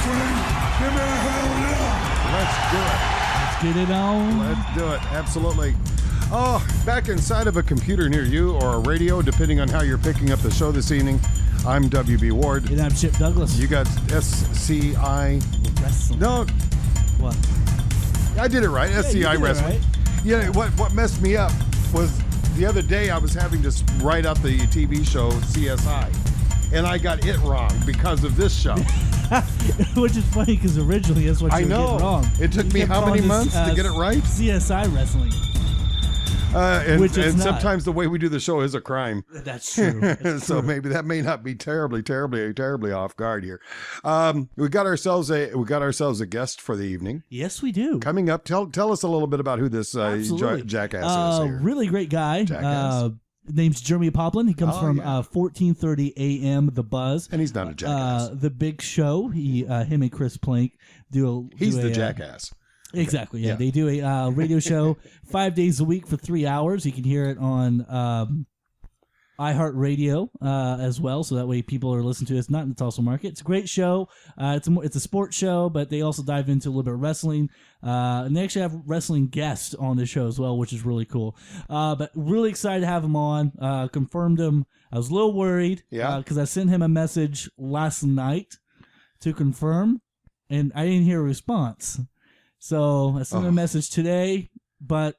wrestling? Give me a hell yeah! Let's do it. Let's get it on. Let's do it. Absolutely. Oh, back inside of a computer near you or a radio, depending on how you're picking up the show this evening. I'm WB Ward. And I'm Chip Douglas. You got SCI Wrestling. No, What? I did it right. SCI you did it Wrestling. right. Yeah. What messed me up was the other day I was having to write out the TV show CSI, and I got it wrong because of this show. Which is funny because originally that's what you were getting wrong. It took me how many months to get it right? CSI Wrestling. And not. Sometimes the way we do the show is a crime. That's true. That's So true. maybe that may not be terribly off guard here. We got ourselves a guest for the evening. Yes, we do. Coming up, tell us a little bit about who this Absolutely. jackass is here. Really great guy. Jackass. Name's Jeremy Poplin. He comes from yeah. 1430 AM the Buzz. And he's not a jackass. The Big Show. Him and Chris Plank He's the jackass. Exactly. Yeah. Yeah. They do a radio show 5 days a week for 3 hours. You can hear it on iHeartRadio as well, so that way people are listening to it. It's not in the Tulsa market. It's a great show. It's a sports show, but they also dive into a little bit of wrestling. And they actually have wrestling guests on the show as well, which is really cool. But really excited to have him on. Confirmed him. I was a little worried because I sent him a message last night to confirm, and I didn't hear a response. So I sent him a message today, but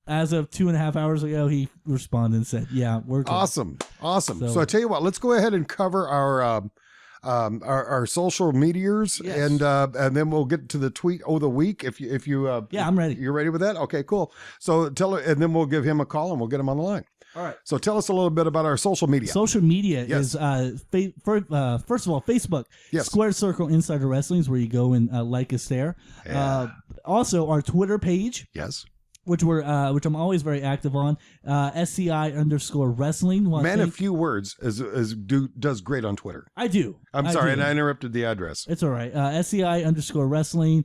as of 2.5 hours ago, he responded and said, "Yeah, we're good." Awesome. So I tell you what, let's go ahead and cover our social meteors, Yes. and then we'll get to the tweet of the week. If you Yeah, I'm ready. You're ready with that? Okay, cool. So and then we'll give him a call and we'll get him on the line. All right. So tell us a little bit about our social media. Social media Yes. is first of all, Facebook. Yes. Square Circle Insider Wrestling is where you go and like us there. Yeah. Also, our Twitter page, Yes. which I'm always very active on. SCI_Wrestling. Well, Man, a few words does great on Twitter. I do. I'm I sorry, do. and I interrupted the address. It's all right. SCI_Wrestling.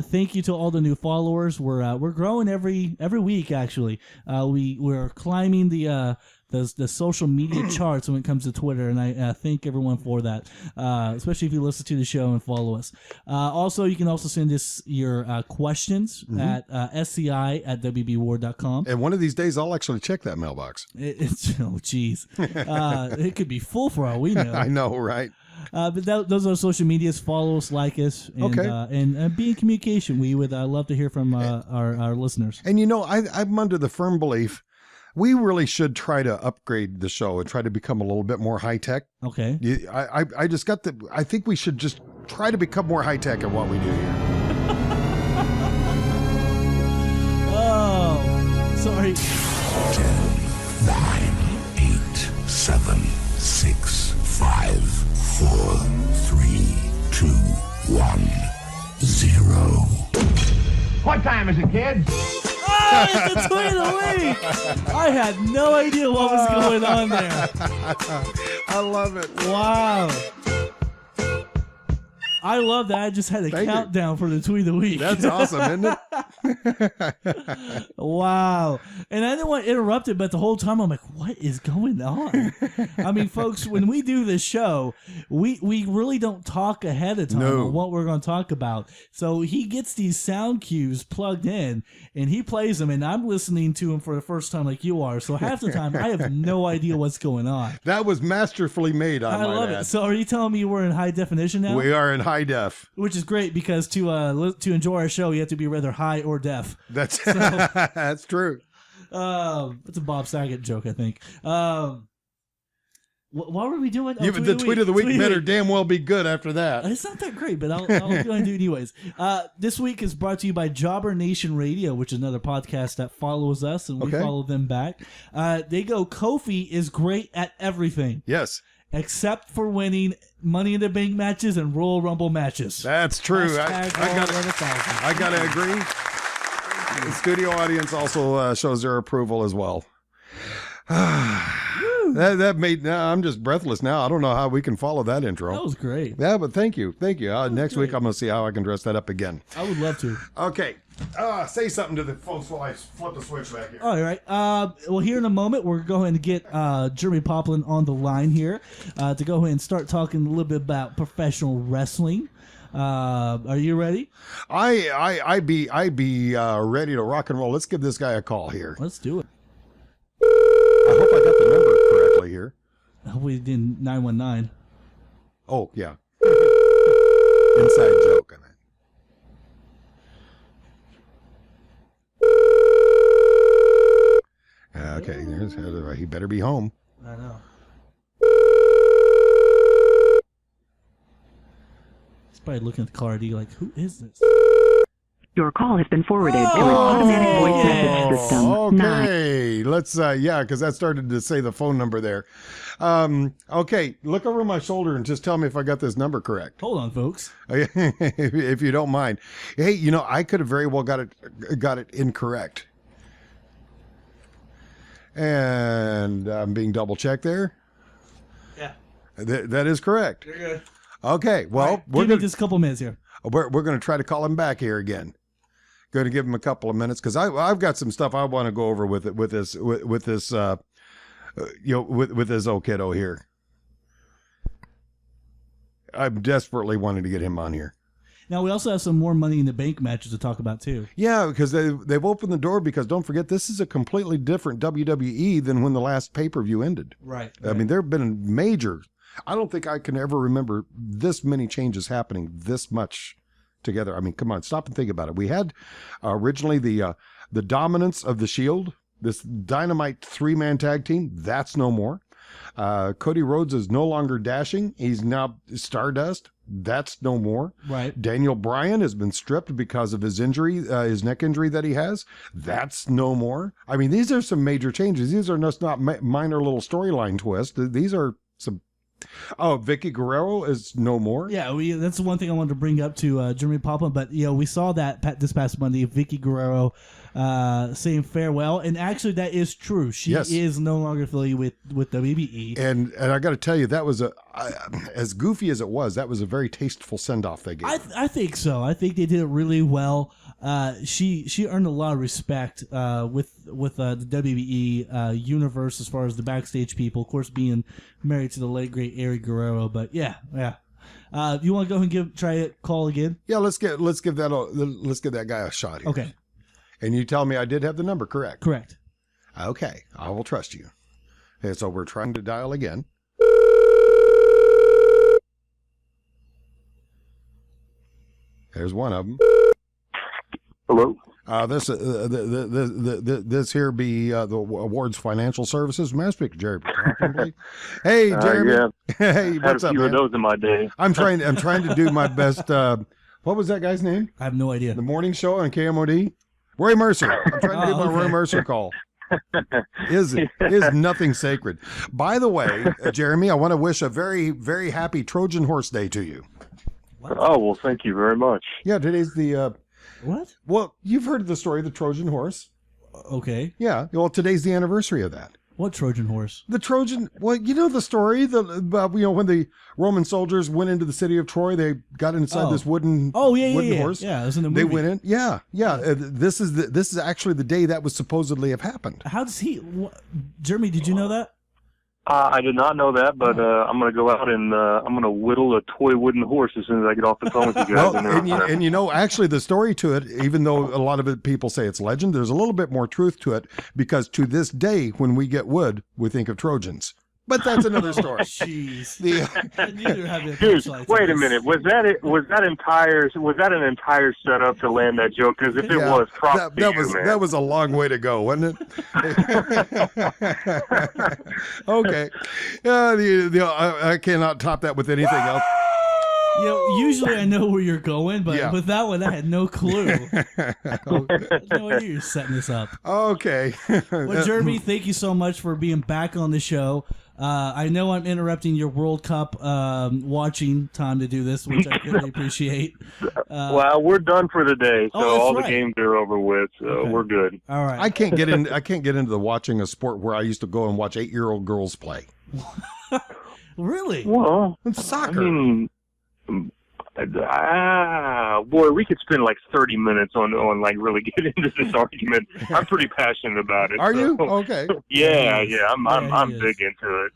Thank you to all the new followers. We're growing every week. Actually, we're climbing the social media charts when it comes to Twitter, and I thank everyone for that. Especially if you listen to the show and follow us. Also, you can also send us your questions at sci@wbward.com. And one of these days, I'll actually check that mailbox. Oh, geez. It could be full for all we know. I know, right? But those are social medias. Follow us, like us, and, Okay. and be in communication. We would love to hear from our listeners. And I'm under the firm belief we really should try to upgrade the show and try to become a little bit more high tech. Okay. I think we should just try to become more high tech in what we do here. Oh, sorry. 10, 9, 8, 7, 6, 5, 4, 3, 2, 1, 0. What time is it, kids? Oh, it's the tweet of the week. I had no idea what was going on there. I love it. Wow. I love that. I just had a countdown for the tweet of the week. That's awesome, isn't it? Wow. And I didn't want to interrupt it, but the whole time I'm like, what is going on? I mean, folks, when we do this show, we really don't talk ahead of time on what we're going to talk about. So he gets these sound cues plugged in, and he plays them, and I'm listening to him for the first time like you are. So half the time, I have no idea what's going on. That was masterfully made, I love it. So are you telling me we're in high definition now? We are in high def. Which is great because to enjoy our show, you have to be rather high or deaf. That's that's true. It's a Bob Saget joke, I think. What were we doing? Oh, The tweet of the week better damn well be good after that. It's not that great, but I'll go and do it anyways. This week is brought to you by Jobber Nation Radio, which is another podcast that follows us, and we follow them back. They go, Kofi is great at everything. Yes. Except for winning Money in the Bank matches and Royal Rumble matches. That's true. I gotta agree. The studio audience also shows their approval as well. That made. I'm just breathless now. I don't know how we can follow that intro. That was great. Yeah, but thank you. Next week I'm gonna see how I can dress that up again. I would love to. Okay. Say something to the folks while I flip the switch back here. All right. Well, here in a moment, we're going to get Jeremy Poplin on the line here to go ahead and start talking a little bit about professional wrestling. Are you ready? I'd be ready to rock and roll. Let's give this guy a call here. Let's do it. I hope I got the number correctly here. We did 919. Oh, yeah. Inside joke on that. Okay, he better be home. I know. He's probably looking at the caller ID like, who is this? Your call has been forwarded to an automatic voice message system. Okay, let's, because that started to say the phone number there. Okay, look over my shoulder and just tell me if I got this number correct. Hold on, folks. If you don't mind. Hey, I could have very well got it incorrect. And I'm being double checked there. Yeah. That is correct. You're good. Okay, well, right, give me just a couple minutes here. We're going to try to call him back here again. Going to give him a couple of minutes because I've got some stuff I want to go over with this with this old kiddo here. I'm desperately wanting to get him on here. Now we also have some more Money in the Bank matches to talk about too. Yeah, because they've opened the door because don't forget this is a completely different WWE than when the last pay-per-view ended. Right. I mean, there have been major. I don't think I can ever remember this many changes happening this much together. I mean, come on, stop and think about it. We had originally the dominance of the Shield, this dynamite 3-man tag team. That's no more. Cody Rhodes is no longer dashing. He's now Stardust. That's no more. Right. Daniel Bryan has been stripped because of his injury, his neck injury that he has. That's no more. I mean, these are some major changes. These are just not minor little storyline twists. These are some. Oh, Vicky Guerrero is no more. Yeah, that's the one thing I wanted to bring up to Jeremy Poplin. But we saw that this past Monday, Vicky Guerrero saying farewell, and actually that is true. She is no longer affiliated with WWE. And I got to tell you, that was as goofy as it was. That was a very tasteful send off they gave. I think so. I think they did it really well. She earned a lot of respect with the WWE universe as far as the backstage people. Of course, being married to the late great Eric Guerrero. But yeah. You want to go and try it? Call again? Yeah, let's give that guy a shot here. Okay. And you tell me I did have the number correct. Correct. Okay, I will trust you. Okay, so we're trying to dial again. There's one of them. Hello. This here be the awards financial services. May I speak to Jerry? Hey, Jeremy. Yeah. Hey, what's up, man? Had a few of those in my day. I'm trying to do my best. What was that guy's name? I have no idea. The morning show on KMOD. Roy Mercer. I'm trying to do my Roy Mercer call. Is nothing sacred. By the way, Jeremy, I want to wish a very, very happy Trojan Horse Day to you. What? Oh, well, thank you very much. Yeah, today's the what? Well, you've heard the story of the Trojan horse. Okay. Yeah. Well, today's the anniversary of that. What Trojan horse? The Trojan. Well, you know the story. When the Roman soldiers went into the city of Troy, they got inside this wooden. Wooden horse. Yeah, it was in the movie. They went in. Yeah. This is actually the day that was supposedly have happened. How does he? Jeremy, did you know that? I did not know that, but I'm going to go out and I'm going to whittle a toy wooden horse as soon as I get off the phone with you guys. Well, actually, the story to it, even though a lot of it people say it's legend, there's a little bit more truth to it because to this day, when we get wood, we think of Trojans. But that's another story. Jeez. Dude, wait a minute. Was that an entire setup to land that joke? Because if it was, props to you, man. That was a long way to go, wasn't it? Okay. I cannot top that with anything else. Usually I know where you're going, but with that one, I had no clue. No idea you're setting this up. Okay. Well, Jeremy, thank you so much for being back on the show. I know I'm interrupting your World Cup watching time to do this, which I really appreciate. Well, we're done for the day, so all the games are over with, so we're good. All right. I can't get into the watching a sport where I used to go and watch 8-year-old girls play. Really? Well, it's soccer. I mean, Boy, we could spend like 30 minutes on like really get into this argument. I'm pretty passionate about it. Are you? Okay. Yeah, I'm big into it.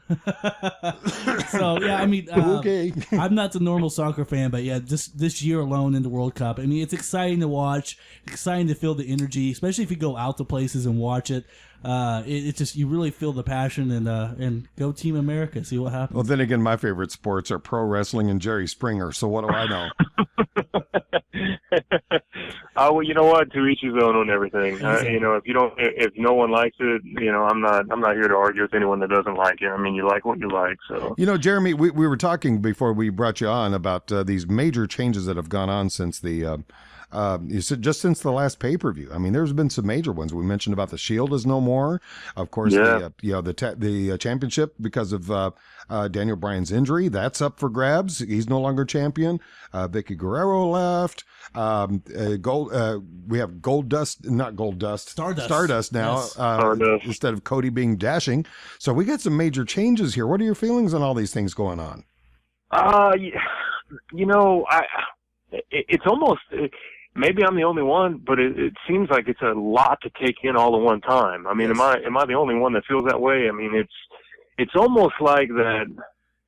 So yeah, I mean, okay. I'm not the normal soccer fan, but yeah, just this year alone in the World Cup, I mean, it's exciting to watch, exciting to feel the energy, especially if you go out to places and watch it. It's just, you really feel the passion, and go Team America, see what happens. Well, then again, my favorite sports are pro wrestling and Jerry Springer. So what do I know? Well, you know what? To each his own on everything. You know, if no one likes it, you know, I'm not here to argue with anyone that doesn't like it. I mean, you like what you like. So, you know, Jeremy, we were talking before we brought you on about these major changes that have gone on since the. You said just since the last pay-per-view. I mean, there's been some major ones. We mentioned about the Shield is no more. Of course, the championship because of Daniel Bryan's injury, that's up for grabs. He's no longer champion. Vicky Guerrero left. We have Stardust now, yes. Instead of Cody being dashing. So we got some major changes here. What are your feelings on all these things going on? You know, it's almost. Maybe I'm the only one, but it seems like it's a lot to take in all at one time. I mean, yes. am I the only one that feels that way? I mean, it's almost like that.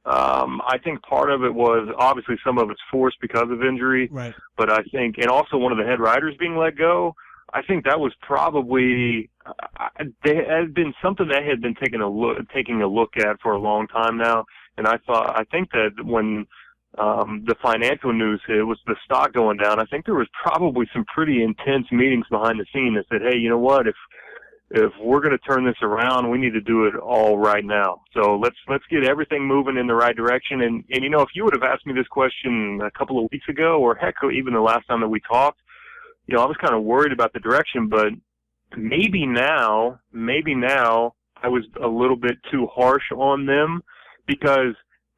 I think part of it was obviously some of it's forced because of injury, right? But I think, and also one of the head writers being let go. I think that was probably there had been something that had been taking a look at for a long time now, and I think that when the financial news hit, was the stock going down, I think there was probably some pretty intense meetings behind the scene that said, hey, you know what, if we're going to turn this around, we need to do it all right now. So let's get everything moving in the right direction. And you know, if you would have asked me this question a couple of weeks ago, or heck, even the last time that we talked, you know, I was kind of worried about the direction, but maybe now I was a little bit too harsh on them, because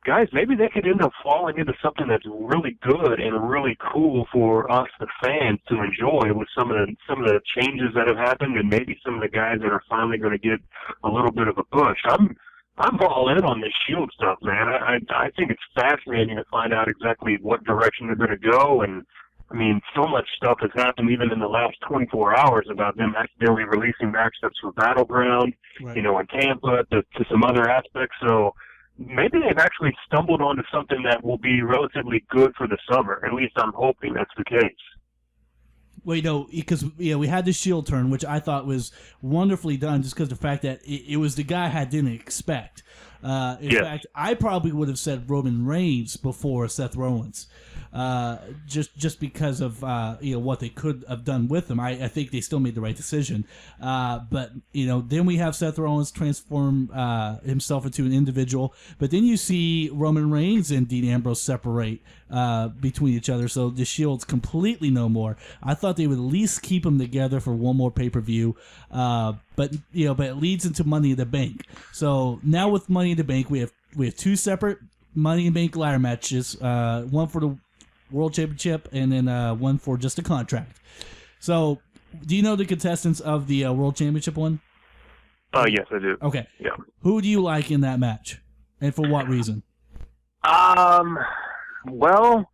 guys, maybe they could end up falling into something that's really good and really cool for us, the fans, to enjoy with some of the changes that have happened, and maybe some of the guys that are finally going to get a little bit of a push. I'm all in on this Shield stuff, man. I think it's fascinating to find out exactly what direction they're going to go, and I mean, so much stuff has happened even in the last 24 hours about them accidentally releasing matchups for Battleground, right, you know, in Tampa, to some other aspects. So maybe they've actually stumbled onto something that will be relatively good for the summer. At least I'm hoping that's the case. Well, you know, because we had the Shield turn, which I thought was wonderfully done, just because of the fact that it was the guy I didn't expect. In fact, I probably would have said Roman Reigns before Seth Rollins, just because of what they could have done with him. I think they still made the right decision. But you know, then we have Seth Rollins transform himself into an individual. But then you see Roman Reigns and Dean Ambrose separate between each other, so the Shield's completely no more. I thought they would at least keep them together for one more pay-per-view. But it leads into Money in the Bank. So now with Money in the Bank, we have two separate Money in the Bank ladder matches, one for the World Championship and then one for just a contract. So, do you know the contestants of the World Championship one? Yes, I do. Okay. Yeah. Who do you like in that match, and for what reason? Well,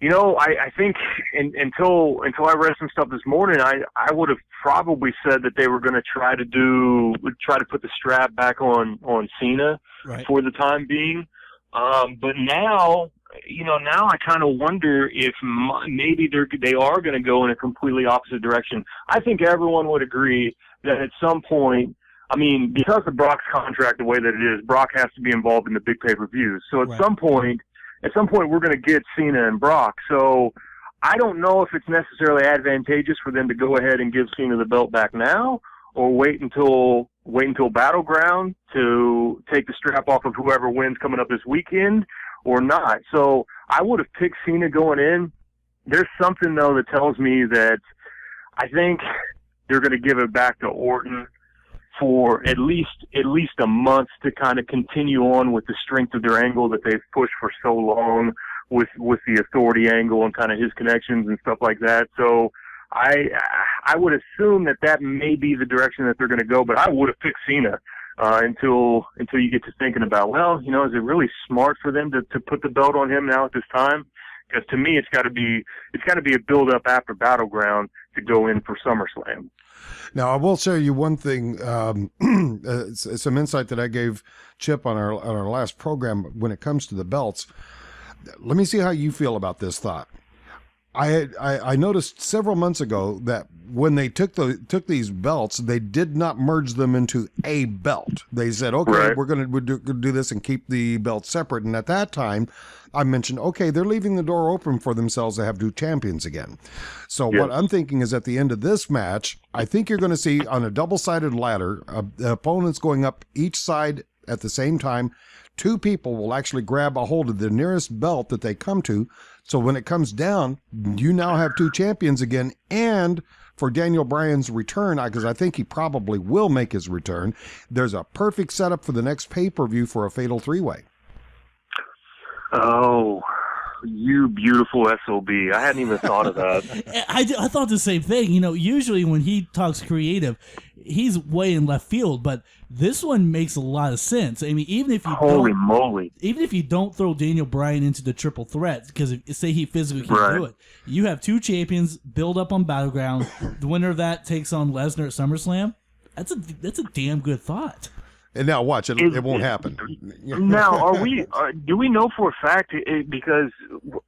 you know, I think until I read some stuff this morning, I would have probably said that they were going to try to put the strap back on Cena, right, for the time being. But now, you know, I kind of wonder if maybe they are going to go in a completely opposite direction. I think everyone would agree that at some point, I mean, because of Brock's contract the way that it is, Brock has to be involved in the big pay-per-views. So at some point, we're going to get Cena and Brock. So I don't know if it's necessarily advantageous for them to go ahead and give Cena the belt back now, or wait until Battleground to take the strap off of whoever wins coming up this weekend, or not. So I would have picked Cena going in. There's something, though, that tells me that I think they're going to give it back to Orton for at least a month to kind of continue on with the strength of their angle that they've pushed for so long with the authority angle and kind of his connections and stuff like that. So I would assume that may be the direction that they're going to go, but I would have picked Cena until you get to thinking about, well, you know, is it really smart for them to put the belt on him now at this time? Because to me, it's got to be a build up after Battleground to go in for SummerSlam. Now, I will show you one thing, some insight that I gave Chip on our last program when it comes to the belts. Let me see how you feel about this thought. I noticed several months ago that when they took these belts, they did not merge them into a belt. They said, okay, right, we're going to do this and keep the belts separate. And at that time, I mentioned, okay, they're leaving the door open for themselves to have two champions again. So yes, what I'm thinking is at the end of this match, I think you're going to see on a double-sided ladder, the opponents going up each side at the same time. Two people will actually grab a hold of the nearest belt that they come to. So when it comes down, you now have two champions again. And for Daniel Bryan's return, because I think he probably will make his return, there's a perfect setup for the next pay-per-view for a fatal three-way. Oh, you beautiful SOB. I hadn't even thought of that. I thought the same thing. You know, usually when he talks creative, he's way in left field, but this one makes a lot of sense. I mean, even if you don't throw Daniel Bryan into the triple threat, because say he physically can't do it, you have two champions build up on Battleground. The winner of that takes on Lesnar at SummerSlam. That's a damn good thought. And now watch, it won't happen. Now, do we know for a fact, because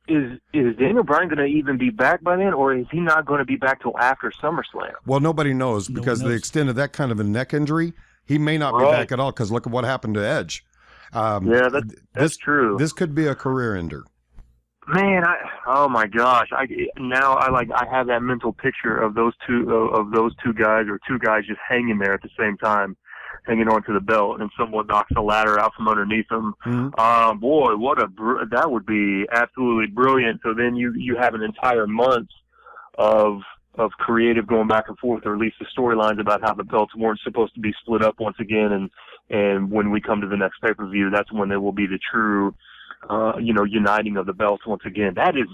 is Daniel Bryan going to even be back by then, or is he not going to be back till after SummerSlam? Well, nobody knows, because of the extent of that kind of a neck injury, he may not be back at all, because look at what happened to Edge. That's true. This could be a career ender. Man, oh my gosh! I have that mental picture of those two guys, or two guys just hanging there at the same time, hanging onto the belt, and someone knocks the ladder out from underneath them. Mm-hmm. Boy, that would be absolutely brilliant. So then you have an entire month of creative going back and forth, or at least the storylines about how the belts weren't supposed to be split up once again. And when we come to the next pay-per-view, that's when there will be the true, uniting of the belts once again. That is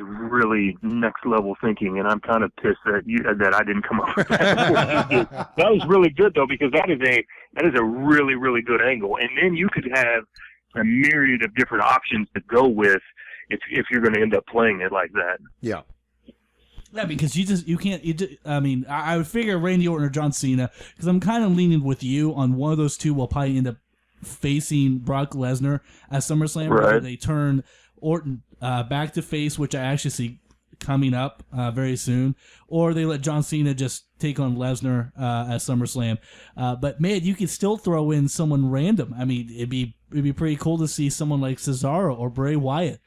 really next level thinking, and I'm kind of pissed that I didn't come up with that. That was really good though, because that is a really, really good angle. And then you could have a myriad of different options to go with if you're going to end up playing it like that. Yeah. Yeah, because I would figure Randy Orton or John Cena, because I'm kind of leaning with you on one of those two will probably end up facing Brock Lesnar at SummerSlam, where they turn Orton back to face, which I actually see coming up very soon, or they let John Cena just take on Lesnar at SummerSlam. But man, you could still throw in someone random. I mean, it'd be pretty cool to see someone like Cesaro or Bray Wyatt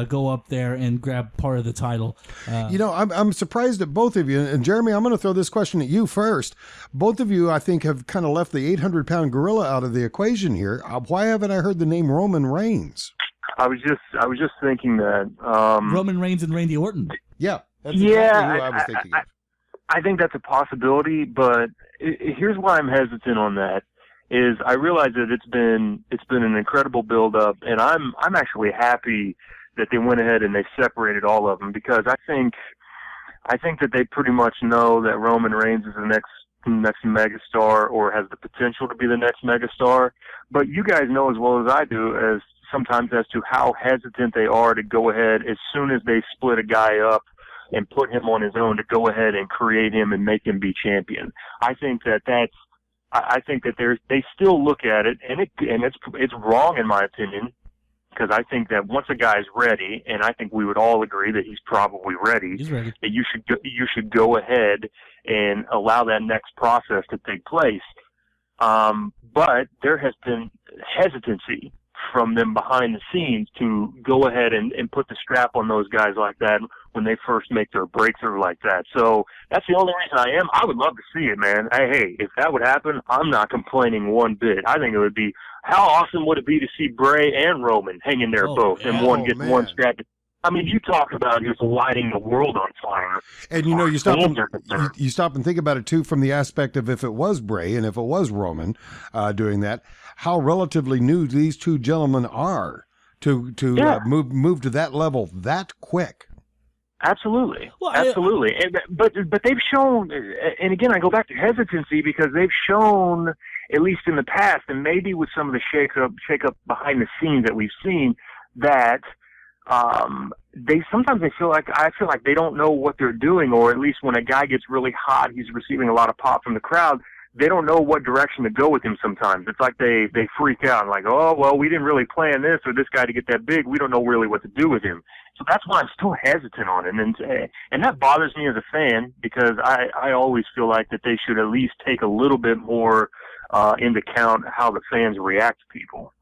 go up there and grab part of the title. I'm surprised at both of you. And Jeremy, I'm going to throw this question at you first. Both of you, I think, have kind of left the 800-pound gorilla out of the equation here. Why haven't I heard the name Roman Reigns? I was just thinking that Roman Reigns and Randy Orton. Yeah, that's exactly who I was thinking of. I think that's a possibility, but here's why I'm hesitant on that. Is I realize that it's been an incredible build up, and I'm actually happy that they went ahead and they separated all of them, because I think that they pretty much know that Roman Reigns is the next megastar, or has the potential to be the next megastar. But you guys know as well as I do as to how hesitant they are to go ahead as soon as they split a guy up and put him on his own, to go ahead and create him and make him be champion. I think that they still look at it, and it's wrong in my opinion, because I think that once a guy's ready, and I think we would all agree that he's probably ready, that you should go ahead and allow that next process to take place. But there has been hesitancy from them behind the scenes to go ahead and put the strap on those guys like that when they first make their breakthrough like that. So that's the only reason I would love to see it, man. Hey, if that would happen, I'm not complaining one bit. I think it would be, how awesome would it be to see Bray and Roman hanging there both, and one getting one strap? I mean, you talk about just lighting the world on fire. And you stop and think about it too, from the aspect of if it was Bray and if it was Roman doing that, how relatively new these two gentlemen are to move to that level that quick. Absolutely, absolutely. But they've shown, and again, I go back to hesitancy, because they've shown, at least in the past, and maybe with some of the shake up behind the scenes that we've seen, that sometimes I feel like they don't know what they're doing, or at least when a guy gets really hot, he's receiving a lot of pop from the crowd. They don't know what direction to go with him sometimes. It's like they freak out, like, oh, well, we didn't really plan this or this guy to get that big. We don't know really what to do with him. So that's why I'm still hesitant on him. And that bothers me as a fan, because I always feel like that they should at least take a little bit more into account how the fans react to people.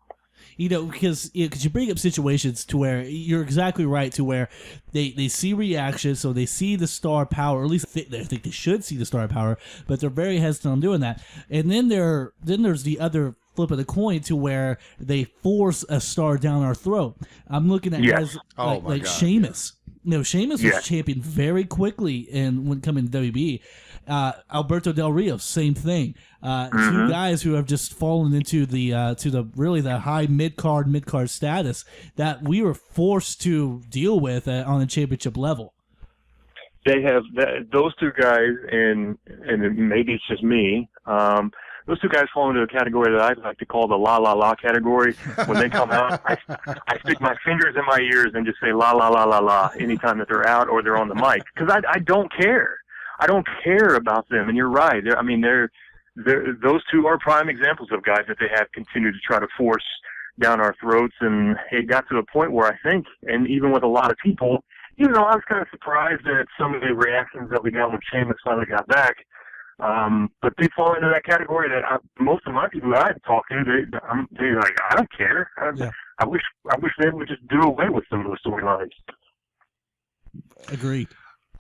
Because you bring up situations to where you're exactly right, to where they see reaction, so they see the star power, or at least they think they should see the star power, but they're very hesitant on doing that. And then there's the other flip of the coin, to where they force a star down our throat. I'm looking at guys like Sheamus. Sheamus was champion very quickly, and when coming to WB. Alberto Del Rio, same thing. Two guys who have just fallen into the high mid card status that we were forced to deal with on a championship level. They have those two guys, and maybe it's just me. Those two guys fall into a category that I like to call the la la la category. When they come out, I stick my fingers in my ears and just say la la la la la anytime that they're out or they're on the mic, because I don't care. I don't care about them, and you're right. Those two are prime examples of guys that they have continued to try to force down our throats, and it got to a point where I think, and even with a lot of people, I was kind of surprised at some of the reactions that we got when Sheamus finally got back. But they fall into that category that most of my people that I've talked to, they're like, I don't care. I wish they would just do away with some of those storylines. Agreed.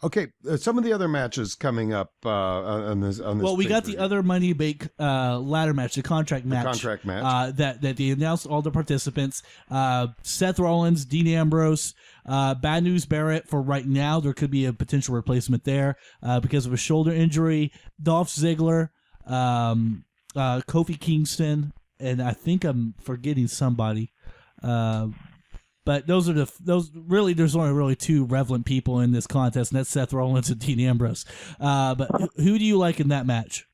Okay, some of the other matches coming up on this. Well, we got the other Money Bank ladder match, the contract match. That they announced all the participants. Seth Rollins, Dean Ambrose, Bad News Barrett. For right now, there could be a potential replacement there because of a shoulder injury. Dolph Ziggler, Kofi Kingston, and I think I'm forgetting somebody. But there's only really two relevant people in this contest, and that's Seth Rollins and Dean Ambrose. But who do you like in that match?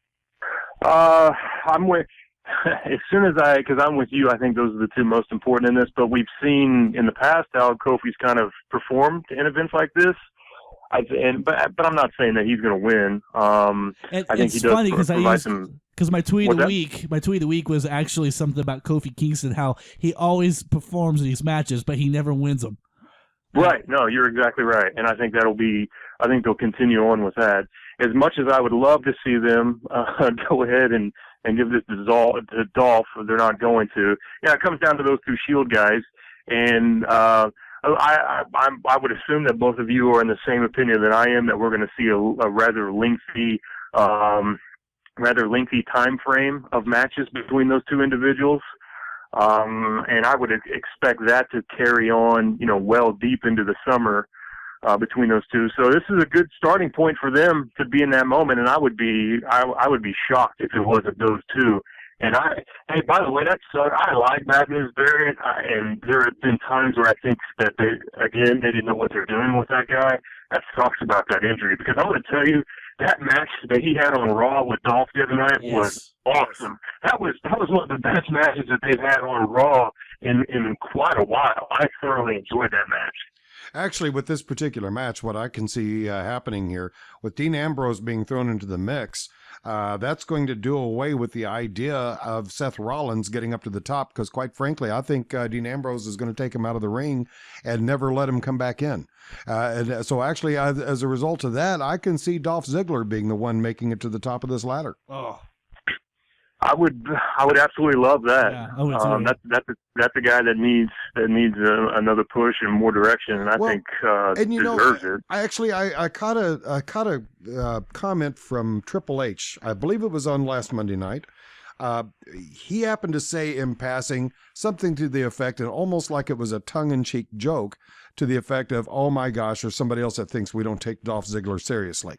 I'm with, because I'm with you, I think those are the two most important in this, but we've seen in the past how Kofi's kind of performed in events like this. But I'm not saying that he's going to win. I think he does funny because my tweet of the week was actually something about Kofi Kingston, how he always performs in these matches, but he never wins them. Right. No, you're exactly right. And I think I think they'll continue on with that. As much as I would love to see them go ahead and give this to Dolph, they're not going to. Yeah, it comes down to those two Shield guys. And I would assume that both of you are in the same opinion that I am, that we're going to see a rather lengthy time frame of matches between those two individuals. And I would expect that to carry on, well deep into the summer between those two. So this is a good starting point for them to be in that moment. And I would be shocked if it wasn't those two. And hey, by the way, I like Bad News Barrett, and there have been times where I think that they didn't know what they're doing with that guy. That sucks about that injury, because I want to tell you, that match that he had on Raw with Dolph the other night was awesome. That was one of the best matches that they've had on Raw in quite a while. I thoroughly enjoyed that match. Actually, with this particular match, what I can see happening here, with Dean Ambrose being thrown into the mix, that's going to do away with the idea of Seth Rollins getting up to the top, because quite frankly, I think Dean Ambrose is going to take him out of the ring and never let him come back in. And so actually, as a result of that, I can see Dolph Ziggler being the one making it to the top of this ladder. Oh, I would absolutely love that. Yeah, I would too. That's a guy that needs another push and more direction, and I think deserves it. I caught a comment from Triple H. I believe it was on last Monday night. He happened to say in passing something to the effect, and almost like it was a tongue-in-cheek joke, to the effect of, "Oh my gosh," or somebody else that thinks we don't take Dolph Ziggler seriously.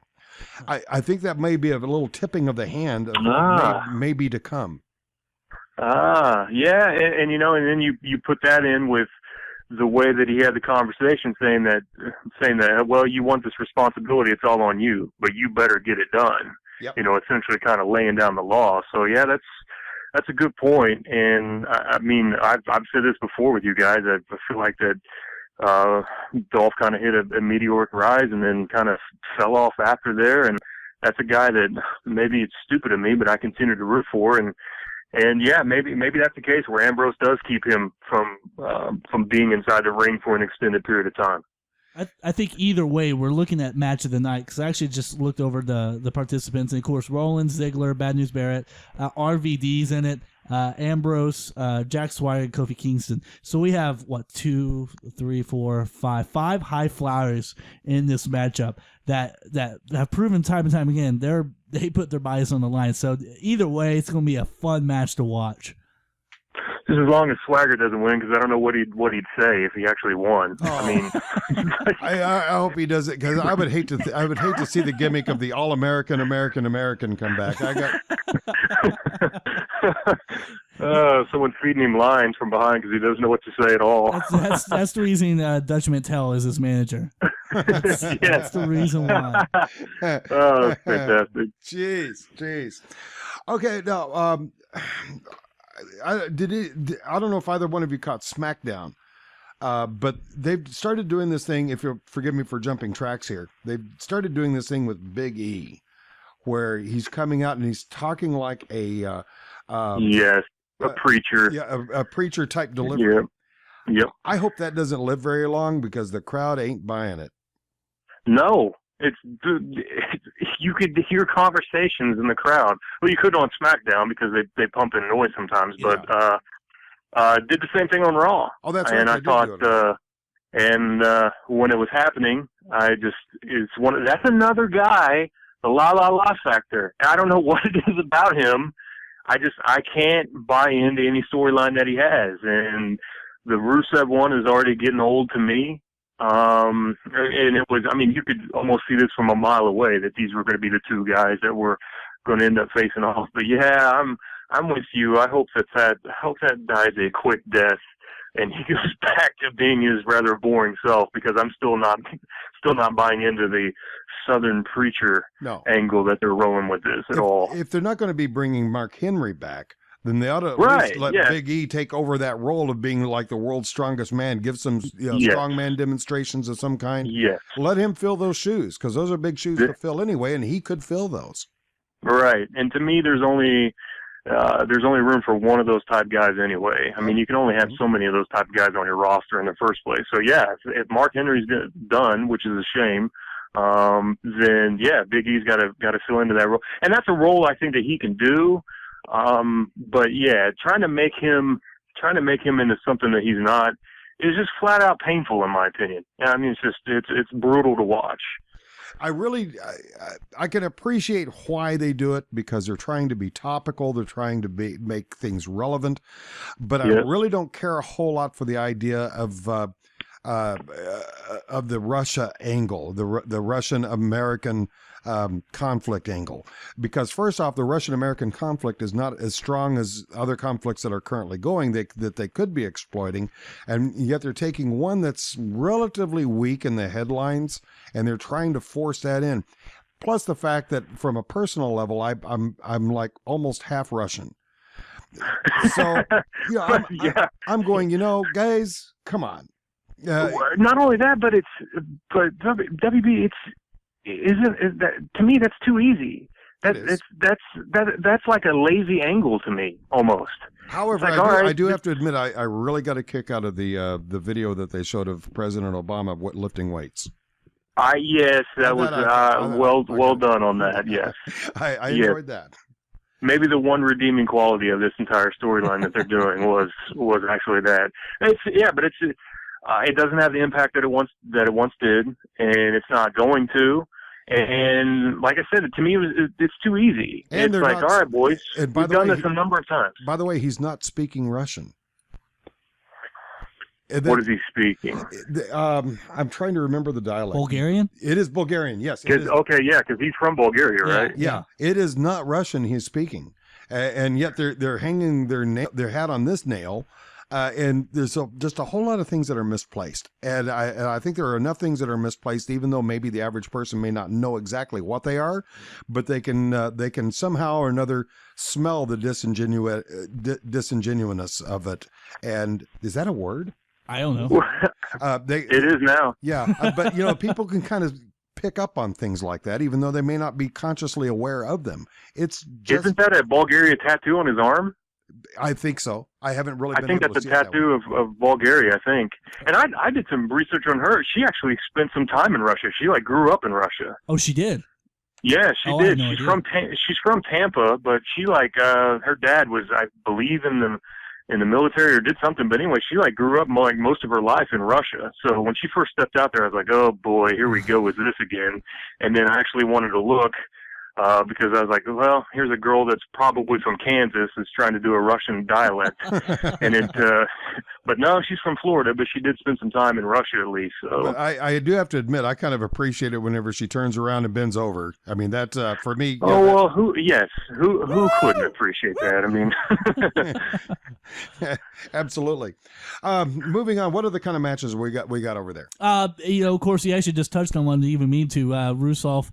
I think that may be a little tipping of the hand of what may be to come. Yeah, and then you put that in with the way that he had the conversation, saying that, well, you want this responsibility, it's all on you, but you better get it done. Yep. Essentially kind of laying down the law. So yeah, that's a good point. And I mean, I've said this before with you guys. I feel like that Dolph kind of hit a meteoric rise and then kind of fell off after there. And that's a guy that maybe it's stupid of me, but I continue to root for. And yeah, maybe that's the case where Ambrose does keep him from being inside the ring for an extended period of time. I think either way, we're looking at match of the night, because I actually just looked over the participants, and of course Rollins, Ziggler, Bad News Barrett, RVD's in it, Ambrose, Jack Swagger, and Kofi Kingston. So we have five high flyers in this matchup that have proven time and time again they put their bodies on the line. So either way, it's going to be a fun match to watch. Just as long as Swagger doesn't win, because I don't know what he'd say if he actually won. Oh. I mean, I hope he does it, because I would hate to see the gimmick of the All American come back. Someone's feeding him lines from behind because he doesn't know what to say at all. That's the reason Dutch Mantel is his manager. That's the reason why. Oh, that's fantastic. Jeez. Okay, now I don't know if either one of you caught Smackdown, but they've started doing this thing. If you'll forgive me for jumping tracks here, they've started doing this thing with Big E, where he's coming out and he's talking like a preacher. Yeah, a preacher type delivery. Yep. I hope that doesn't live very long, because the crowd ain't buying it. No. You could hear conversations in the crowd. Well, you could on SmackDown because they pump in noise sometimes, but did the same thing on Raw. Oh, that's right. And I thought, when it was happening, that's another guy, the la factor. I don't know what it is about him. I can't buy into any storyline that he has, and the Rusev one is already getting old to me. And it was, you could almost see this from a mile away that these were going to be the two guys that were going to end up facing off. But yeah, I'm with you. I hope that dies a quick death and he goes back to being his rather boring self, because I'm still not buying into the Southern preacher angle that they're rolling with this at all. If they're not going to be bringing Mark Henry back, then they ought to at least let Big E take over that role of being like the world's strongest man, give some strongman demonstrations of some kind. Yes. Let him fill those shoes, because those are big shoes to fill anyway, and he could fill those. Right. And to me, there's only room for one of those type guys anyway. You can only have so many of those type of guys on your roster in the first place. So yeah, if Mark Henry's done, which is a shame, then yeah, Big E's got to fill into that role, and that's a role I think that he can do. But yeah, trying to make him into something that he's not is just flat out painful, in my opinion. It's brutal to watch. I can appreciate why they do it, because they're trying to be topical. They're trying to make things relevant, but I really don't care a whole lot for the idea of the Russia angle, the Russian American conflict angle, because first off, the Russian American conflict is not as strong as other conflicts that are currently going that they could be exploiting, and yet they're taking one that's relatively weak in the headlines and they're trying to force that in. Plus the fact that from a personal level, I'm like almost half Russian, so I'm going, guys, come on. Not only that, but WB, to me, that's too easy. That's like a lazy angle to me, almost. However, I do have to admit, I really got a kick out of the video that they showed of President Obama lifting weights. Yes, that was well done on that. Yes, I enjoyed that. Maybe the one redeeming quality of this entire storyline that they're doing was actually that. It doesn't have the impact that it once did, and it's not going to. And like I said, to me, it's too easy. And it's like, all right, boys, we've done this a number of times. By the way, he's not speaking Russian. What is he speaking? I'm trying to remember the dialect. Bulgarian? It is Bulgarian, yes. Because he's from Bulgaria, right? Yeah, it is not Russian he's speaking. And yet they're hanging their hat on this nail. And there's just a whole lot of things that are misplaced. And I think there are enough things that are misplaced, even though maybe the average person may not know exactly what they are, but they can somehow or another smell the disingenuousness of it. And is that a word? I don't know. It is now. Yeah, but people can kind of pick up on things like that, even though they may not be consciously aware of them. It's just, isn't that a Bulgaria tattoo on his arm? I think so. I haven't really. I think that's a tattoo of Bulgaria. I think, and I did some research on her. She actually spent some time in Russia. She grew up in Russia. Oh, she did. Yeah, she did. No She's from Tampa, but she her dad was, I believe, in the military or did something. But anyway, she grew up most of her life in Russia. So when she first stepped out there, I was like, oh boy, here we go with this again. And then I actually wanted to look because I was like, well, here's a girl that's probably from Kansas that's trying to do a Russian dialect, and but no, she's from Florida, but she did spend some time in Russia at least. So but I do have to admit, I kind of appreciate it whenever she turns around and bends over. I mean, that for me. Who couldn't appreciate that? I mean, absolutely. Moving on, what are the kind of matches we got over there? Of course, you actually just touched on one. Even mean to. Rusev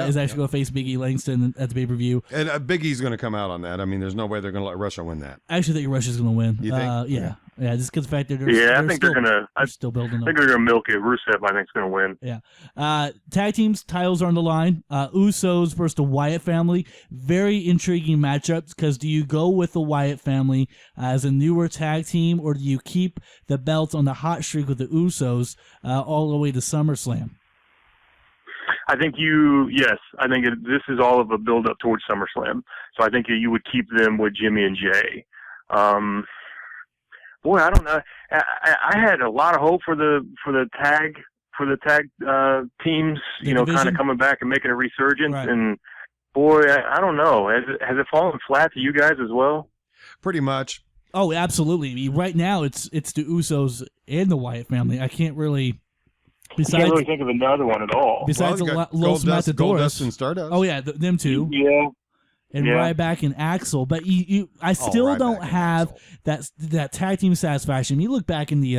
is actually going to face Big E Langston at the pay-per-view. And Big E's going to come out on that. I mean, there's no way they're going to let Russia win that. I actually think Russia's going to win. You think? Yeah, just because the fact that I think they're going to. They're still building up. I think they're going to milk it. Rusev, I think, is going to win. Yeah. Tag teams titles are on the line. Usos versus the Wyatt family. Very intriguing matchups because do you go with the Wyatt family as a newer tag team or do you keep the belts on the hot streak with the Usos all the way to SummerSlam? I think I think this is all of a build up towards SummerSlam. So I think you would keep them with Jimmy and Jay. Boy, I don't know. I had a lot of hope for the tag teams, kind of coming back and making a resurgence. Right. And boy, I don't know. Has it fallen flat to you guys as well? Pretty much. Oh, absolutely. I mean, right now it's the Usos and the Wyatt family. I can't really. I can't really think of another one at all. Besides Los Matadores. Goldust and Stardust. Oh, yeah, them two. Yeah. And Ryback and Axel. But I still don't have that tag team satisfaction. You look back in the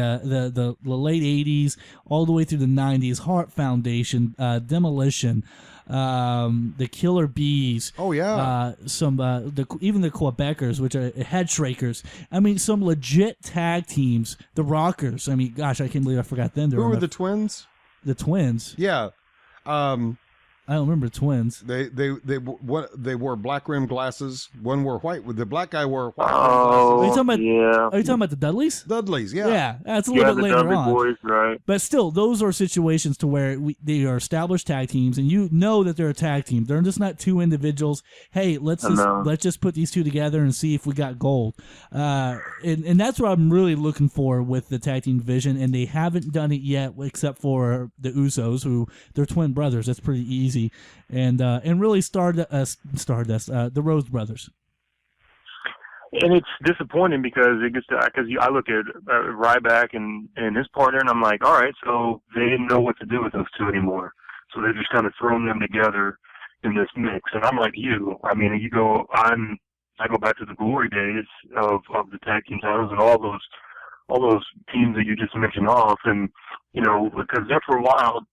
late 80s, all the way through the 90s, Hart Foundation, Demolition, the Killer Bees. Oh, yeah. Even the Quebecers, which are Head Shrakers. I mean, some legit tag teams. The Rockers. I mean, gosh, I can't believe I forgot them. Who were the Twins? The Twins. Yeah. I don't remember twins. They wore black rimmed glasses. One wore white. The black guy wore white glasses. Are you talking about the Dudleys? Dudleys, yeah. Yeah, that's a little bit later Dudley on. Boys, right. But still, those are situations to where they are established tag teams, and you know that they're a tag team. They're just not two individuals. Hey, let's just put these two together and see if we got gold. And that's what I'm really looking for with the tag team division, and they haven't done it yet, except for the Usos, who they're twin brothers. That's pretty easy. And really Stardust, the Rose Brothers. And it's disappointing because I look at Ryback and his partner, and I'm like, all right, so they didn't know what to do with those two anymore, so they just kind of thrown them together in this mix. And I'm like you. I mean, I go back to the glory days of the tag team titles and all those teams that you just mentioned off, and because there for a while.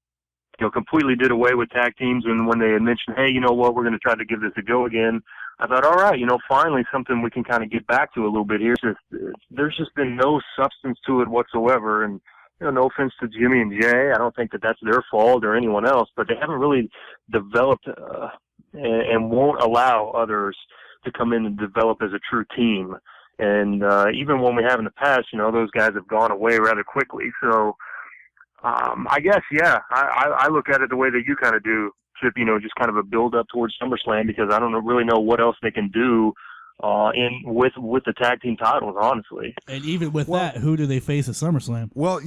Completely did away with tag teams, and when they had mentioned, hey, you know what, we're going to try to give this a go again, I thought, all right, finally something we can kind of get back to a little bit here. There's just been no substance to it whatsoever, and no offense to Jimmy and Jay, I don't think that that's their fault or anyone else, but they haven't really developed and won't allow others to come in and develop as a true team. And even when we have in the past, those guys have gone away rather quickly, so I guess, I look at it the way that you kind of do, Chip, just kind of a build up towards SummerSlam because I don't really know what else they can do with the tag team titles, honestly. And even with that, who do they face at SummerSlam? Well,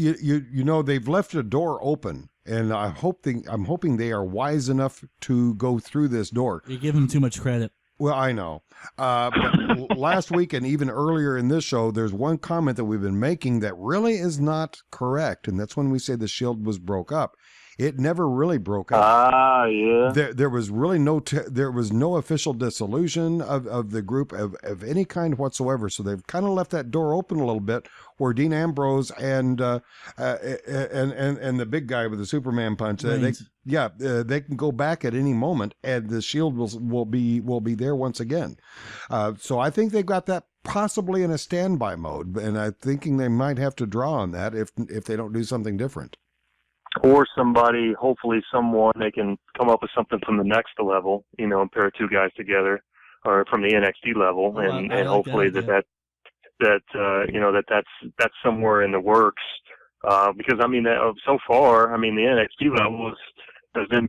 they've left a door open, and I'm hoping they are wise enough to go through this door. You give them too much credit. Well, I know. But last week and even earlier in this show, there's one comment that we've been making that really is not correct, and that's when we say the Shield was broke up. It never really broke up. Yeah. There was really there was no official dissolution of the group of any kind whatsoever. So they've kind of left that door open a little bit, where Dean Ambrose and the big guy with the Superman punch, they can go back at any moment, and the Shield will be there once again. So I think they've got that possibly in a standby mode, and I'm thinking they might have to draw on that if they don't do something different. Or somebody, hopefully someone, they can come up with something from the next level, you know, and pair two guys together, or from the NXT level, and hopefully that's somewhere in the works. Because I mean, so far, I mean, the NXT level has been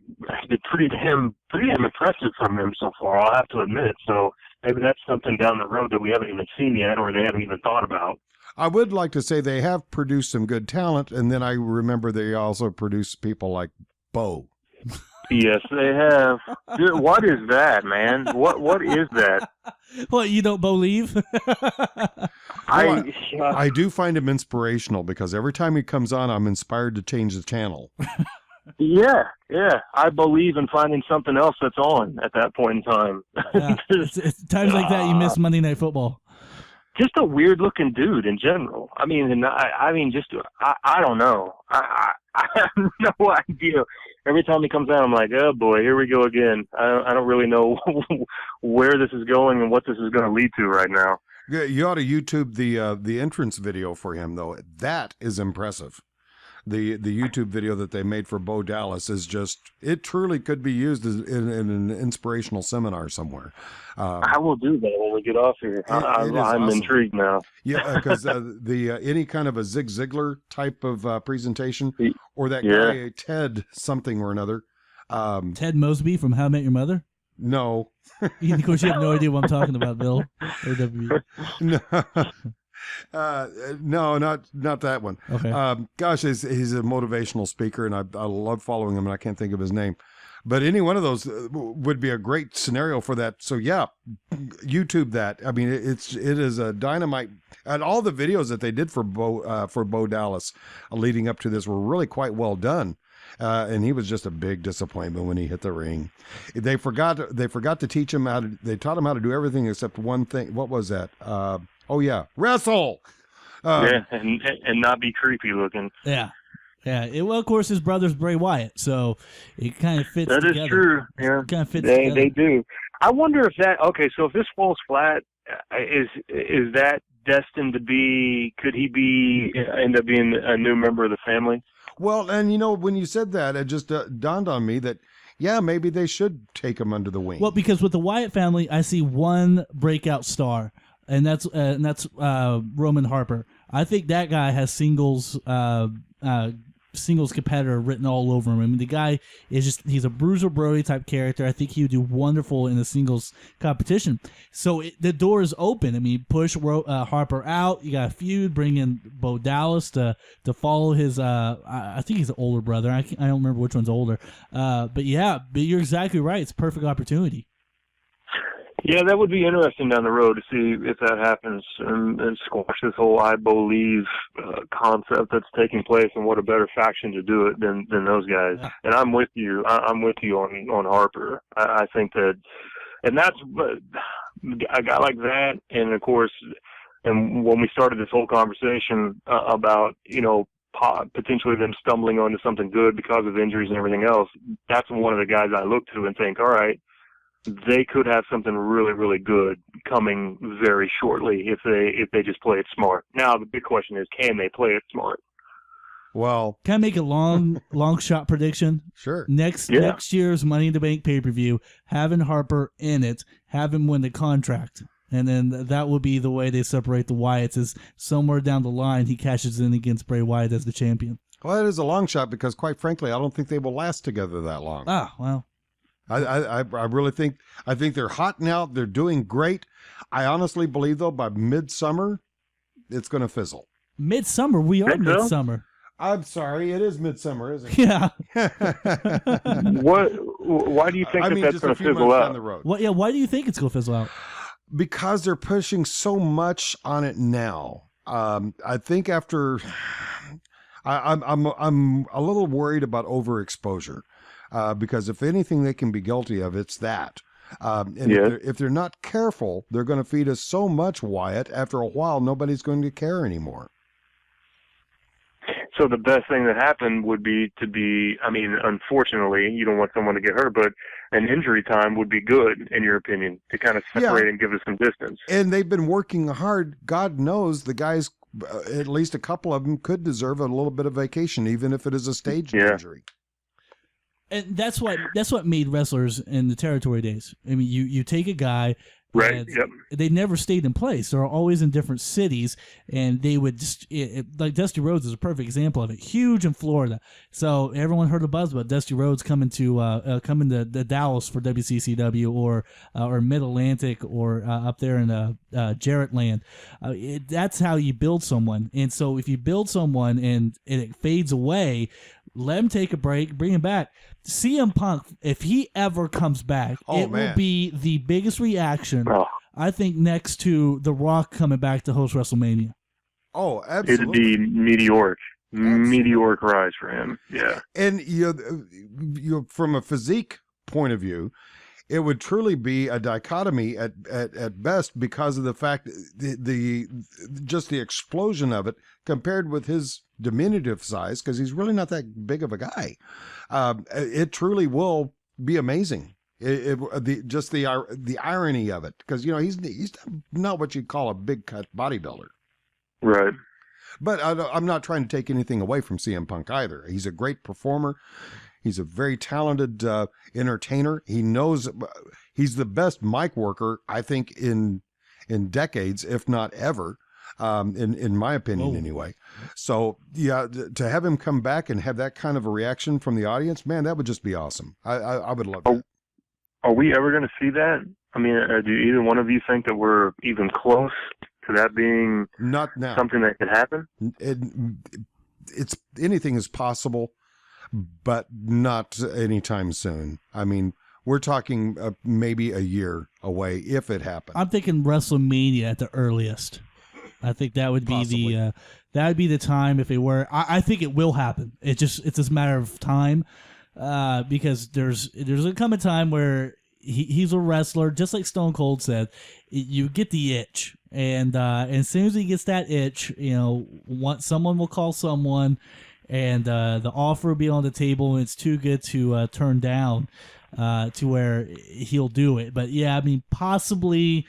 pretty damn impressive from them so far, I'll have to admit. So maybe that's something down the road that we haven't even seen yet, or they haven't even thought about. I would like to say they have produced some good talent, and then I remember they also produced people like Bo. Yes, they have. Dude, what is that, man? What is that? What, you don't believe? I do find him inspirational because every time he comes on, I'm inspired to change the channel. Yeah. I believe in finding something else that's on at that point in time. Yeah. It's times like that you miss Monday Night Football. Just a weird looking dude in general. I mean, I don't know. I have no idea. Every time he comes out, I'm like, oh boy, here we go again. I don't really know where this is going and what this is going to lead to right now. You ought to YouTube the entrance video for him, though. That is impressive. The YouTube video that they made for Bo Dallas is just, it truly could be used in an inspirational seminar somewhere. I will do that when we get off here. I'm awesome. Intrigued now. Yeah, because any kind of a Zig Ziglar type of presentation, or that guy Ted something or another. Ted Mosby from How I Met Your Mother? No. Of course, you have no idea what I'm talking about, Bill. No. No, not that one. Okay. Gosh, he's a motivational speaker, and I love following him, and I can't think of his name. But any one of those would be a great scenario for that. So yeah, YouTube that. I mean, it is a dynamite, and all the videos that they did for Bo Dallas leading up to this were really quite well done. And he was just a big disappointment when he hit the ring. They forgot to teach him they taught him how to do everything except one thing. What was that? Wrestle. And not be creepy looking. Yeah. Well, of course, his brother's Bray Wyatt, so it kind of fits. That together. is true. Yeah, kind of fits. Together. They do. I wonder if that. Okay, so if this falls flat, is that destined to be? Could he end up being a new member of the family? Well, and when you said that, it just dawned on me that, yeah, maybe they should take him under the wing. Well, because with the Wyatt family, I see one breakout star, and that's Roman Harper. I think that guy has singles competitor written all over him. I mean, the guy he's a Bruiser Brody type character. I think he would do wonderful in the singles competition. So the door is open. I mean, push Harper out. You got a feud. Bring in Bo Dallas to follow his. I think he's an older brother. I don't remember which one's older. But you're exactly right. It's a perfect opportunity. Yeah, that would be interesting down the road to see if that happens and squash this whole I believe concept that's taking place, and what a better faction to do it than those guys. Yeah. And I'm with you. I'm with you on Harper. I think that, and that's a guy like that. And of course, and when we started this whole conversation about potentially them stumbling onto something good because of injuries and everything else, that's one of the guys I look to and think, all right, they could have something really, really good coming very shortly if they just play it smart. Now the big question is, can they play it smart? Well, can I make a long shot prediction? Sure. Next year's Money in the Bank pay-per-view, having Harper in it, have him win the contract, and then that would be the way they separate the Wyatts. Is somewhere down the line he cashes in against Bray Wyatt as the champion. Well, it is a long shot because, quite frankly, I don't think they will last together that long. Ah, well. I really think they're hot now. They're doing great. I honestly believe, though, by midsummer, it's going to fizzle. Midsummer? We are midsummer. I'm sorry. It is midsummer, isn't it? Yeah. Why do you think that's going to fizzle out? Down the road. Well, yeah. Why do you think it's going to fizzle out? Because they're pushing so much on it now. I think after, I'm a little worried about overexposure. Because if anything they can be guilty of, it's that. If they're not careful, they're going to feed us so much Wyatt. After a while, nobody's going to care anymore. So the best thing that happened would be to be, I mean, unfortunately, you don't want someone to get hurt, but an injury time would be good, in your opinion, to kind of separate and give us some distance. And they've been working hard. God knows the guys, at least a couple of them, could deserve a little bit of vacation, even if it is a staged injury. And that's what made wrestlers in the territory days. I mean, you take a guy, right? Yep. They never stayed in place. They're always in different cities, and they would just like Dusty Rhodes is a perfect example of it. Huge in Florida, so everyone heard a buzz about Dusty Rhodes coming to Dallas for WCCW or Mid Atlantic or up there in Jarrett Land. That's how you build someone. And so if you build someone and it fades away, let him take a break, bring him back. CM Punk, if he ever comes back, will be the biggest reaction, I think, next to The Rock coming back to host WrestleMania. Oh, absolutely. It'd be meteoric. Meteoric rise for him. Yeah. And you from a physique point of view, it would truly be a dichotomy at best because of the fact the explosion of it compared with his diminutive size, because he's really not that big of a guy. It truly will be amazing. The irony of it, because he's not what you'd call a big cut bodybuilder, right? But I'm not trying to take anything away from CM Punk either. He's a great performer. He's a very talented entertainer. He knows he's the best mic worker, I think, in decades, if not ever, in my opinion, anyway. So, yeah, to have him come back and have that kind of a reaction from the audience, man, that would just be awesome. I would love that. Are we ever going to see that? I mean, do either one of you think that we're even close to that being not now something that could happen? It's anything is possible, but not anytime soon. I mean, we're talking maybe a year away if it happens. I'm thinking WrestleMania at the earliest. I think that would be the time if it were. I think it will happen. It's just a matter of time, because there's a coming time where he's a wrestler, just like Stone Cold said. You get the itch, and as soon as he gets that itch, someone will call someone. And the offer will be on the table, and it's too good to turn down, to where he'll do it. But yeah, I mean, possibly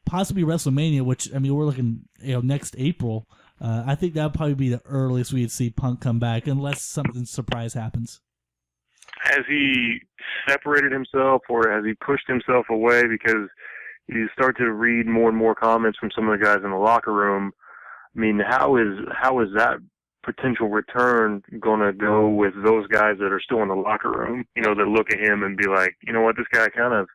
WrestleMania, which I mean we're looking next April. I think that'll probably be the earliest we'd see Punk come back, unless something surprise happens. Has he separated himself, or has he pushed himself away? Because you start to read more and more comments from some of the guys in the locker room. I mean, how is that potential return going to go with those guys that are still in the locker room, that look at him and be like, you know what, this guy kind of,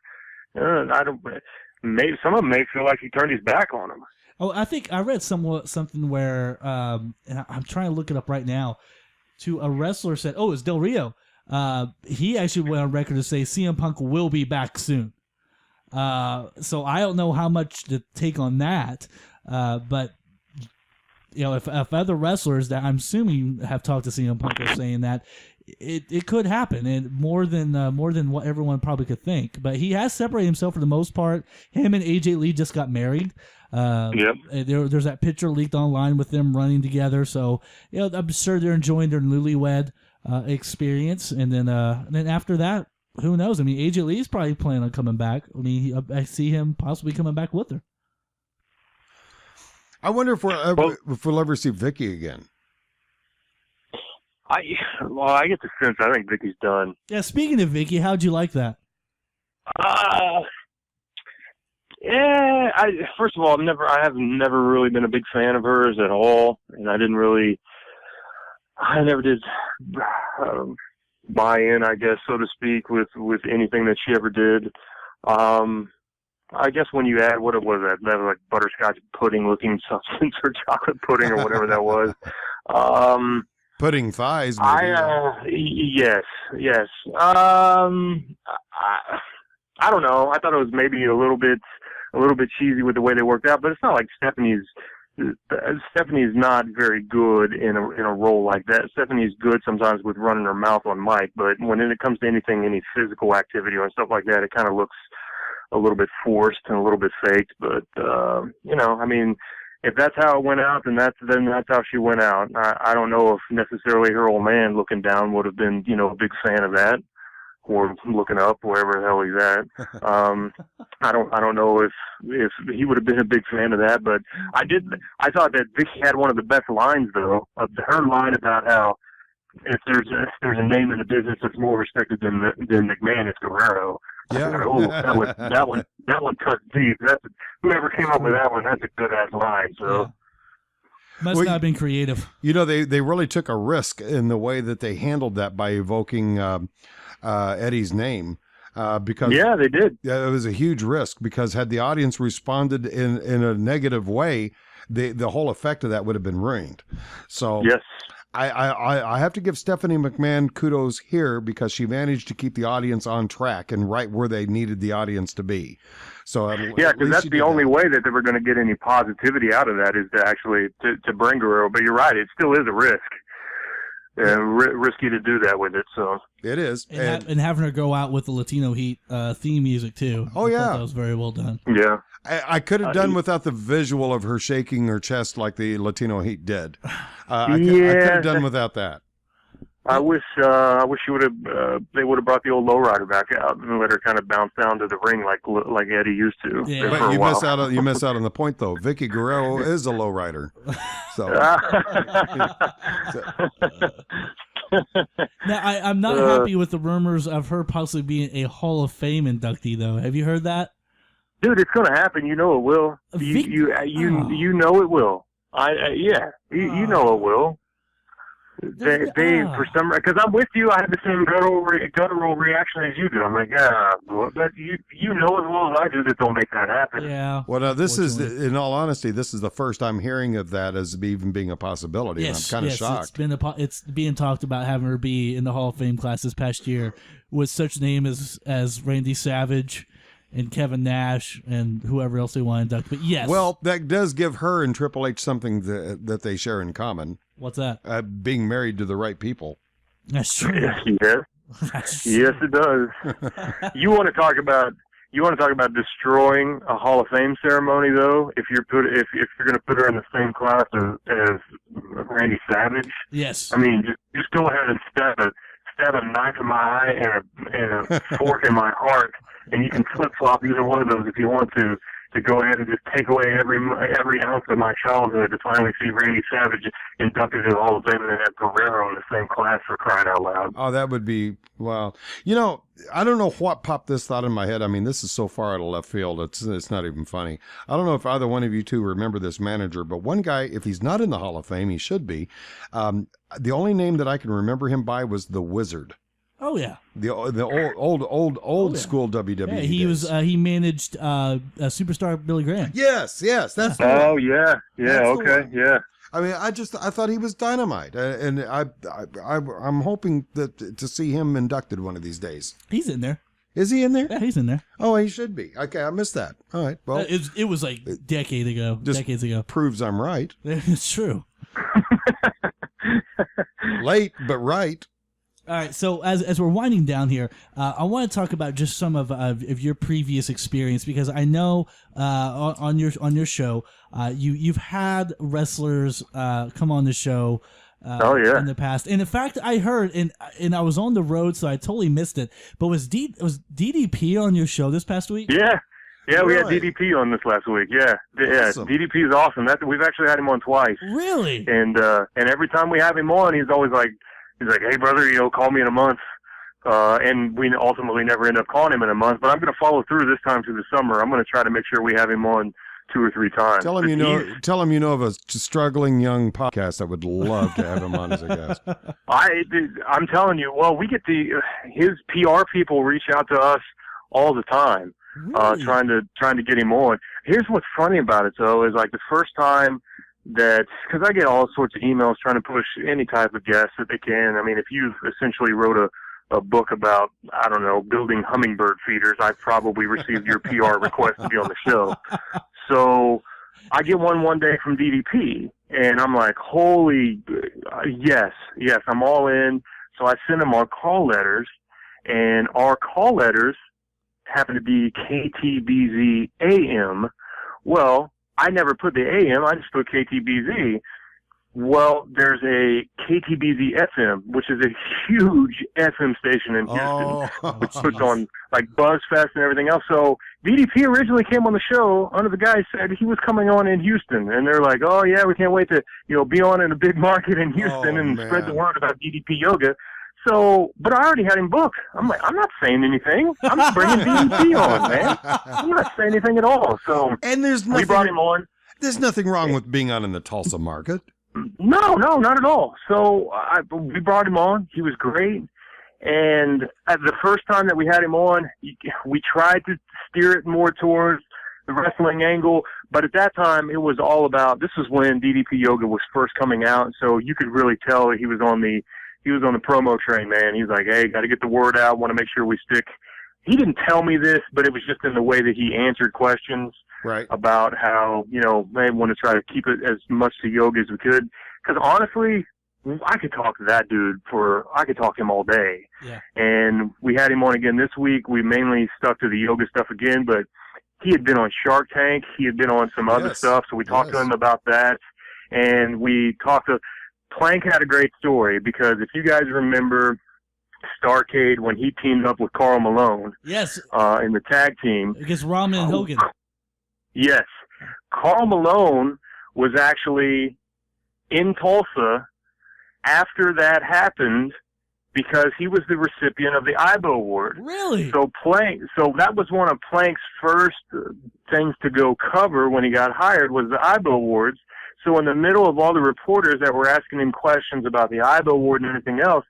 maybe some of them may feel like he turned his back on him. Oh, I think I read something where, and I'm trying to look it up right now, to a wrestler said, it's Del Rio. He actually went on record to say CM Punk will be back soon. So I don't know how much to take on that, but if other wrestlers that I'm assuming have talked to CM Punk are saying that it could happen, and more than what everyone probably could think. But he has separated himself for the most part. Him and AJ Lee just got married. Yep. There's that picture leaked online with them running together. So I'm sure they're enjoying their newlywed experience. And then after that, who knows? I mean, AJ Lee's probably planning on coming back. I mean, I see him possibly coming back with her. I wonder if we'll ever see Vicky again. I get the sense I think Vicky's done. Yeah, speaking of Vicky, how'd you like that? First of all, I have never really been a big fan of hers at all, and I never did buy in, I guess, so to speak, with anything that she ever did. I guess when you add, what it was, that like butterscotch pudding looking substance or chocolate pudding or whatever that was. Pudding thighs, maybe. Yes. I don't know. I thought it was maybe a little bit cheesy with the way they worked out, but it's not like Stephanie's not very good in a role like that. Stephanie's good sometimes with running her mouth on mic, but when it comes to any physical activity or stuff like that, it kind of looks a little bit forced and a little bit faked. But I mean, if that's how it went out, then that's how she went out. I don't know if necessarily her old man looking down would have been, a big fan of that, or looking up, wherever the hell he's at. I don't know if he would have been a big fan of that, but I thought that Vicky had one of the best lines though, of her line about how if there's a name in the business that's more respected than McMahon, it's Guerrero. Yeah. Oh, that one cuts deep. Whoever came up with that one, that's a good ass line. So. Yeah. Must not have been creative. They really took a risk in the way that they handled that by evoking Eddie's name. Because yeah, they did. It was a huge risk, because had the audience responded in a negative way, the whole effect of that would have been ruined. So yes. I have to give Stephanie McMahon kudos here, because she managed to keep the audience on track and right where they needed the audience to be. So yeah, because that's the only way that they were going to get any positivity out of that, is to actually to bring Guerrero. But you're right, it still is a risk. Risky to do that with it, so it is, and having her go out with the Latino Heat theme music too. Oh I yeah, that was very well done. Yeah, I could have done without the visual of her shaking her chest like the Latino Heat did. I could have done without that. I wish you would have. They would have brought the old lowrider back out and let her kind of bounce down to the ring like Eddie used to. Yeah. But you miss out on the point though. Vicky Guerrero is a lowrider. So now I'm not happy with the rumors of her possibly being a Hall of Fame inductee though. Have you heard that? Dude, it's going to happen. You know it will. You know it will. You know it will. They for some, because I'm with you, I had the same guttural reaction as you do. I'm like, yeah, but you know as well as I do that don't make that happen. Yeah. Well, this is, in all honesty, this is the first I'm hearing of that as even being a possibility. Yes, and I'm kind of shocked. It's being talked about having her be in the Hall of Fame class this past year with such names as Randy Savage and Kevin Nash and whoever else they want to induct. But yes. Well, that does give her and Triple H something that they share in common. What's that? Being married to the right people. That's true. Yes. Yes, it does. You want to talk about destroying a Hall of Fame ceremony, though? If you're going to put her in the same class as Randy Savage, yes. I mean, just go ahead and stab a knife in my eye and a fork in my heart, and you can flip flop either one of those if you want to go ahead and just take away every ounce of my childhood to finally see Randy Savage inducted in the Hall of Fame and then have Guerrero in the same class, for crying out loud. Oh, that would be, well, I don't know what popped this thought in my head. I mean, this is so far out of left field. It's not even funny. I don't know if either one of you two remember this manager, but one guy, if he's not in the Hall of Fame, he should be. The only name that I can remember him by was the Wizard. Oh yeah, the old school WWE. Yeah, he days. he managed superstar Billy Graham. Yes, that's. Oh yeah, okay, yeah. I mean, I thought he was dynamite, and I'm hoping to see him inducted one of these days. He's in there. Is he in there? Yeah, he's in there. Oh, he should be. Okay, I missed that. All right, well, it was like decades ago. Proves I'm right. It's true. Late, but right. All right, so as we're winding down here, I want to talk about just some of your previous experience, because I know on your show you've had wrestlers come on the show in the past, and in fact I heard and I was on the road, so I totally missed it. But was DDP on your show this past week? Yeah. Yeah, we had Really? DDP on this last week. Yeah, Awesome. DDP is awesome. We've actually had him on twice. Really? And every time we have him on, he's always like, hey brother, call me in a month. And we ultimately never end up calling him in a month. But I'm going to follow through this time through the summer. I'm going to try to make sure we have him on 2 or 3 times. Tell him you know of a struggling young podcast that would love to have him on as a guest. I'm telling you. Well, we get his PR people reach out to us all the time. Really? Trying to get him on. Here's what's funny about it though, is like the first time that, because I get all sorts of emails trying to push any type of guest that they can. I mean, if you essentially wrote a book about, I don't know, building hummingbird feeders, I've probably received your PR request to be on the show. So I get one day from DDP, and I'm like, holy, yes, I'm all in. So I send him our call letters, and our call letters happen to be KTBZ AM. Well, I never put the AM, I just put KTBZ. Well, there's a KTBZ FM, which is a huge FM station in Houston, which puts on like BuzzFest and everything else. So DDP originally came on the show under the guy said he was coming on in Houston, and they're like, "Oh yeah, we can't wait to be on in a big market in Houston and spread the word about DDP Yoga." So, but I already had him booked. I'm like, I'm not saying anything. I'm bringing DDP on, man. I'm not saying anything at all. So, and we brought him on. There's nothing wrong with being on in the Tulsa market. No, not at all. So we brought him on. He was great. And the first time that we had him on, we tried to steer it more towards the wrestling angle. But at that time, it was all about, this is when DDP Yoga was first coming out. So you could really tell that he was on the promo train, man. He's like, hey, got to get the word out. Want to make sure we stick. He didn't tell me this, but it was just in the way that he answered questions. Right. About how, they want to try to keep it as much to yoga as we could. Because honestly, I could talk to that dude I could talk to him all day. Yeah. And we had him on again this week. We mainly stuck to the yoga stuff again, but he had been on Shark Tank. He had been on some other stuff. So we talked to him about that. And we talked to, Plank had a great story because if you guys remember Starrcade when he teamed up with Karl Malone. Yes. In the tag team. Against Rahman and Hogan. Yes. Karl Malone was actually in Tulsa after that happened because he was the recipient of the IBO Award. Really? So that was one of Plank's first things to go cover when he got hired was the IBO Awards. So in the middle of all the reporters that were asking him questions about the IBO Award and everything else,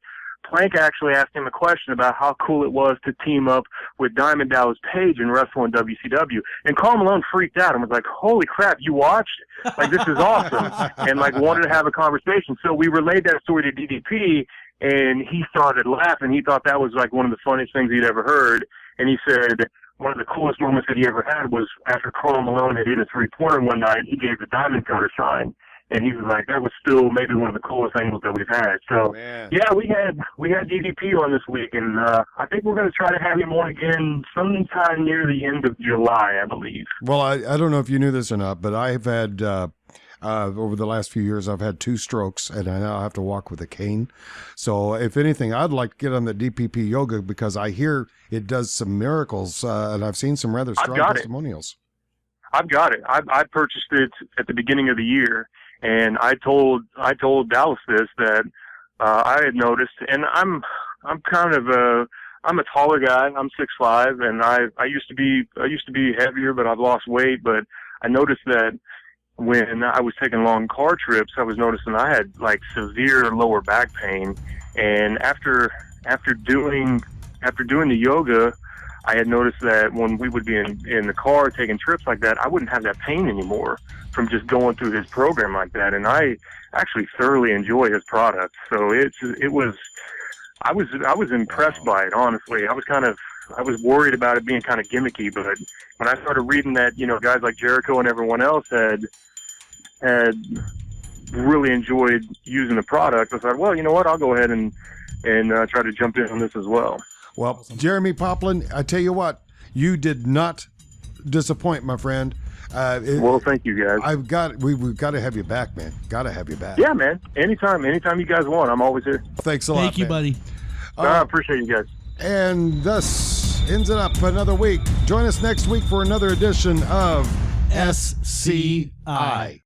Plank actually asked him a question about how cool it was to team up with Diamond Dallas Page and wrestle in WCW. And Karl Malone freaked out and was like, holy crap, you watched? Like, this is awesome. And, wanted to have a conversation. So we relayed that story to DDP, and he started laughing. He thought that was, one of the funniest things he'd ever heard. And he said one of the coolest moments that he ever had was after Karl Malone had hit a three-pointer one night, he gave the Diamond Cutter sign. And he was like, that was still maybe one of the coolest angles that we've had. So, yeah, we had DDP on this week, and I think we're going to try to have him on again sometime near the end of July, I believe. Well, I don't know if you knew this or not, but I've had, over the last few years, I've had 2 strokes, and I now have to walk with a cane. So, if anything, I'd like to get on the DPP Yoga because I hear it does some miracles, and I've seen some rather strong testimonials. I've got it. I purchased it at the beginning of the year. And I told Dallas this that I had noticed, and I'm kind of I'm a taller guy. I'm 6'5", and I used to be heavier, but I've lost weight. But I noticed that when I was taking long car trips, I was noticing I had severe lower back pain. And after doing the yoga, I had noticed that when we would be in the car taking trips like that, I wouldn't have that pain anymore from just going through his program like that. And I actually thoroughly enjoy his product. So I was impressed by it, honestly. I was worried about it being kind of gimmicky, but when I started reading that, guys like Jericho and everyone else had really enjoyed using the product, I thought, well, you know what, I'll go ahead and try to jump in on this as well. Well, awesome. Jeremy Poplin, I tell you what, you did not disappoint, my friend. Well, thank you, guys. We've got to have you back, man. Got to have you back. Yeah, man. Anytime you guys want, I'm always here. Thanks a lot. Thank you, buddy. I appreciate you guys. And thus ends it up another week. Join us next week for another edition of SCI.